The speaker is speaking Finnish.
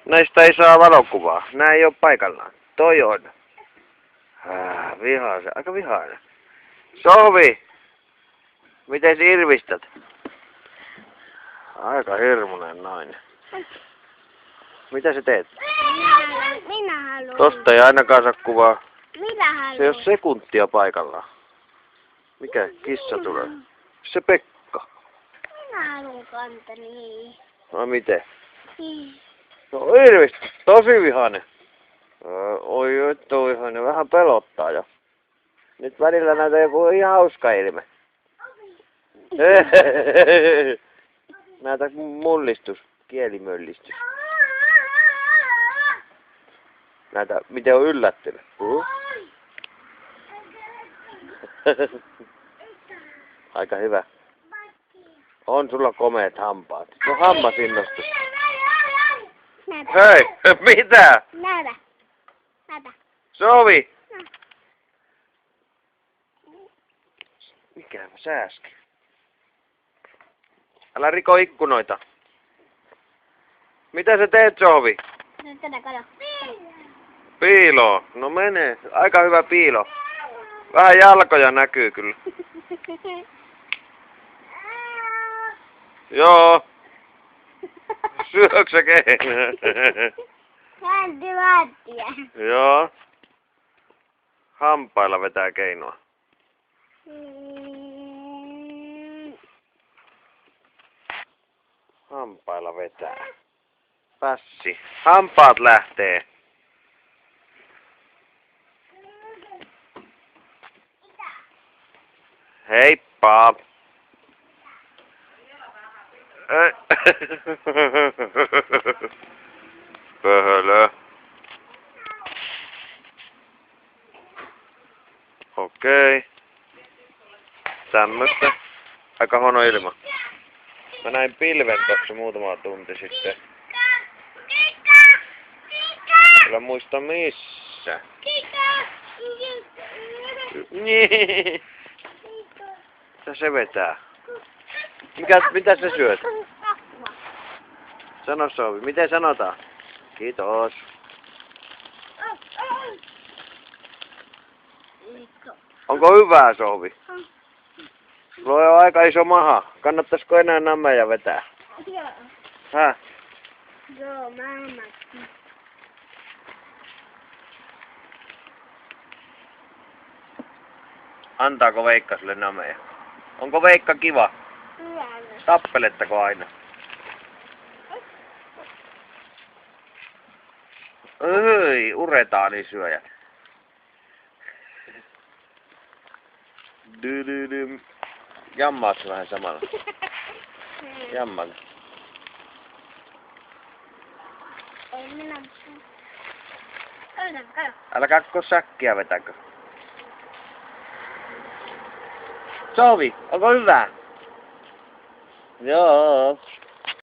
Näistä ei saa valokuvaa. Nää ei oo paikallaan. Toi on. Vihainen. Aika vihainen. Sohvi! Miten irvistät? Aika hirmuinen nainen. Mitä sä teet? Minä haluan. Tosta ei ainakaan saa kuvaa. Minä haluan. Se ei oo sekuntia paikallaan. Mikä kissa tulee? Se Pekka. Minä haluan kantani. No miten? No irvistä. Tosi vihainen. Oi toi vihainen. Vähän pelottaa jo. Nyt välillä näytää joku ihan hauska ilme. Näytä mullistus. Kielimöllistys. Näytä miten on yllättynyt. Aika hyvä. On sulla komeet hampaat. No hammasinnostus. Näytä. Hei! Mitä? Näytä. Näytä. Sovi! Mikä sä äsken? Älä riko ikkunoita. Mitä sä teet, Sovi? Nyt tätä kato. Piilo. No mene. Aika hyvä piilo. Vähän jalkoja näkyy kyllä. Joo. Syöksä sä kehnää? Häntyvaattia. Joo. Hampailla vetää keinoa. Hampailla vetää. Pässi. Hampaat lähtee. Heippa. Pöhölö. Okei. Tämmöstä. Aika huono ilma. Mä näin pilven tossa muutama tunti sitten. Kyllä muista missä. Niin. Mitä se vetää? Mitä sä syöt? Sano Sovi, miten sanotaan? Kiitos. Onko hyvää, Sovi? Sulla on aika iso maha. Kannattaisiko enää nammeja vetää? Joo. Häh? Joo, mammakin. Antaako Veikka sulle nameja? Onko Veikka kiva? Hyvä. Tappelettako aina? Öi, uretaanisyöjät. Dydydym. Jammaat vähän samalla. Jamman. Ei minä. Kato. Älä kakko säkkiä vetäkö. Sovi, onko hyvä? Joo.